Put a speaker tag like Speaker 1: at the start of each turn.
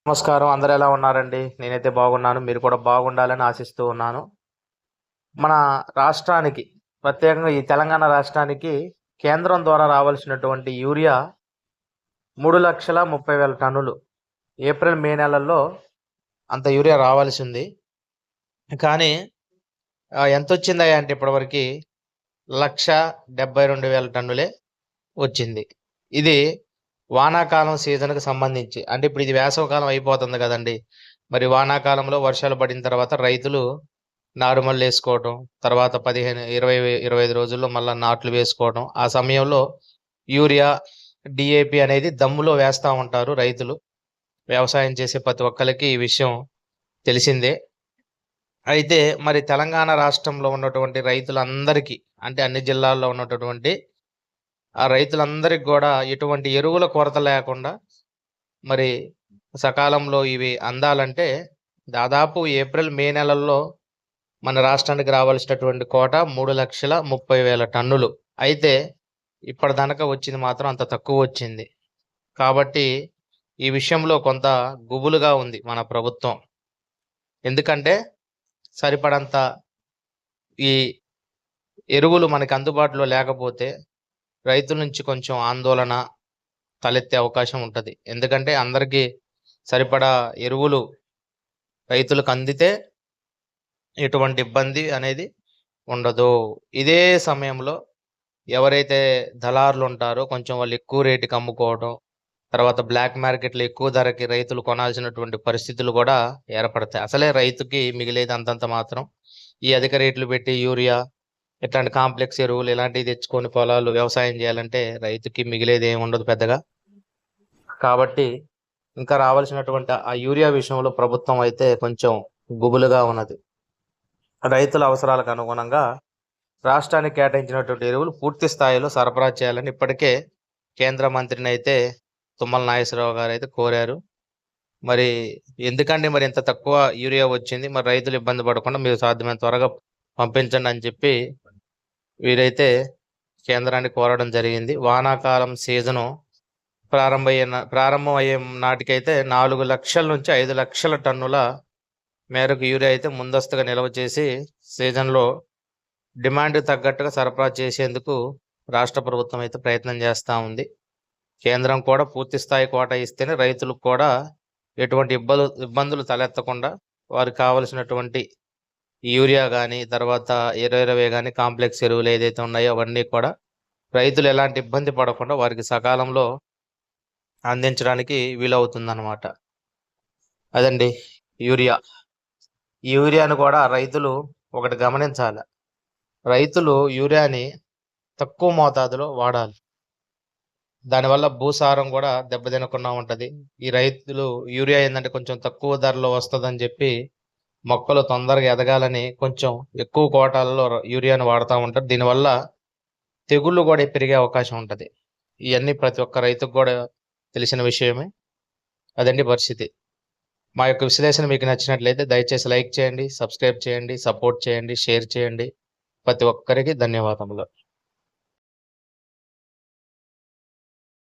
Speaker 1: నమస్కారం. అందరూ ఎలా ఉన్నారండి? నేనైతే బాగున్నాను. మీరు కూడా బాగుండాలని ఆశిస్తూ ఉన్నాను. మన రాష్ట్రానికి, ప్రత్యేకంగా ఈ తెలంగాణ రాష్ట్రానికి కేంద్రం ద్వారా రావాల్సినటువంటి యూరియా 3,30,000 టన్నులు. ఏప్రిల్, మే నెలల్లో అంత యూరియా రావాల్సింది. కానీ ఎంతొచ్చిందయ్యా అంటే ఇప్పటివరకి 1,72,000 టన్నులే వచ్చింది. ఇది వానాకాలం సీజన్‌కి సంబంధించి. అంటే ఇప్పుడు ఇది వేసవికాలం అయిపోతుంది గదండీ! మరి వానాకాలంలో వర్షాలు పడిన తర్వాత రైతులు నారుమల్లేసుకోవటం, తర్వాత 15, 20, 25 రోజుల్లో మళ్ళా నాట్లు వేసుకోవడం. ఆ సమయంలో యూరియా, డీఏపీ అనేది దమ్ములో వేస్తా ఉంటారు రైతులు. వ్యవసాయం చేసే ప్రతి ఒక్కళ్ళకి ఈ విషయం తెలిసిందే. అయితే మరి తెలంగాణ రాష్ట్రంలో ఉన్నటువంటి రైతులందరికీ, అంటే అన్ని జిల్లాల్లో ఉన్నటువంటి ఆ రైతులందరికి గూడా ఎటువంటి ఎరువుల కొరత లేకుండా మరి సకాలంలో ఇవి అందాలంటే దాదాపు ఏప్రిల్, మే నెలల్లో మన రాష్ట్రానికి రావాల్సినటువంటి కోట 3,30,000 టన్నులు. అయితే ఇప్పటిదనక వచ్చింది మాత్రం అంత తక్కువొచ్చింది. కాబట్టి ఈ విషయంలో కొంత గుబులుగా ఉంది మన ప్రభుత్వం. ఎందుకంటే సరిపడంత ఈ ఎరువులు మనకు అందుబాటులో లేకపోతే రైతుల నుంచి కొంచెం ఆందోళన తలెత్తే అవకాశం ఉంటది. ఎందుకంటే అందరికీ సరిపడా ఎరువులు రైతులకు అందితే ఎటువంటి ఇబ్బంది అనేది ఉండదు. ఇదే సమయంలో ఎవరైతే దళారులుంటారో కొంచెం వాళ్ళు ఎక్కువ రేటుకి అమ్ముకోవడం, తర్వాత బ్లాక్ మార్కెట్‌లో ఎక్కువ ధరకి రైతులు కొనాల్సినటువంటి పరిస్థితులు గూడా ఏర్పడతాయి. అసలే రైతుకి మిగిలేది అంతంత మాత్రం. ఈ అధిక రేట్లు పెట్టి యూరియా, ఇట్లాంటి కాంప్లెక్స్ ఎరువులు ఇలాంటివి తెచ్చుకొని పొలాలు వ్యవసాయం చేయాలంటే రైతుకి మిగిలేదేమి ఉండదు పెద్దగా. కాబట్టి ఇంకా రావాల్సినటువంటి ఆ యూరియా విషయంలో ప్రభుత్వం అయితే కొంచెం గుబులుగా ఉన్నది. రైతుల అవసరాలకు అనుగుణంగా రాష్ట్రానికి కేటాయించినటువంటి ఎరువులు పూర్తి స్థాయిలో సరఫరా చేయాలని ఇప్పటికే కేంద్ర మంత్రిని అయితే తుమ్మల నాగేశ్వరరావు గారైతే కోరారు. మరి ఎందుకండి మరి ఇంత తక్కువ యూరియా వచ్చింది? మరి రైతులు ఇబ్బంది పడకుండా మీరు సాధ్యమైనంత త్వరగా పంపించండి అని చెప్పి వీరైతే కేంద్రాన్ని కోరడం జరిగింది. వానాకాలం సీజను ప్రారంభం అయ్యే నాటికైతే 4,00,000 నుంచి 5,00,000 టన్నుల మేరకు యూరియా అయితే ముందస్తుగా నిల్వ చేసి సీజన్‌లో డిమాండ్‌కి తగ్గట్టుగా సరఫరా చేసేందుకు రాష్ట్ర ప్రభుత్వం అయితే ప్రయత్నం చేస్తా ఉంది. కేంద్రం కూడా పూర్తి స్థాయి కోటా ఇస్తేనే రైతులకు కూడా ఎటువంటి ఇబ్బందులు తలెత్తకుండా వారికి కావాల్సినటువంటి యూరియా గానీ, తర్వాత 20 గానీ, కాంప్లెక్స్ ఎరువులు ఏదైతే ఉన్నాయో అవన్నీ కూడా రైతులు ఎలాంటి ఇబ్బంది పడకుండా వారికి సకాలంలో అందించడానికి వీలవుతుందనమాట. అదండి యూరియా. ఈ యూరియాను కూడా రైతులు ఒకటి గమనించాల. రైతులు యూరియాని తక్కువ మోతాదులో వాడాలి. దానివల్ల భూసారం గూడా దెబ్బతినకుండా ఉంటది. ఈ రైతులు యూరియా ఏందంటే కొంచెం తక్కువ ధరలో వస్తదని జెప్పి మొక్కలు తొందరగా ఎదగాలని కొంచెం ఎక్కువ కోటాలలో యూరియాను వాడతా ఉంటారు. దీనివల్ల తెగుళ్ళు గూడా పెరిగే అవకాశం ఉంటది. ఇయన్నీ ప్రతి ఒక్క రైతుకు గూడా తెలిసిన విషయమే. అదండి పరిస్థితి. మా యొక్క విశ్లేషణ మీకు నచ్చినట్లయితే దయచేసి లైక్ చేయండి, సబ్స్క్రైబ్ చేయండి, సపోర్ట్ చేయండి, షేర్ చేయండి. ప్రతి ఒక్కరికి ధన్యవాదములు.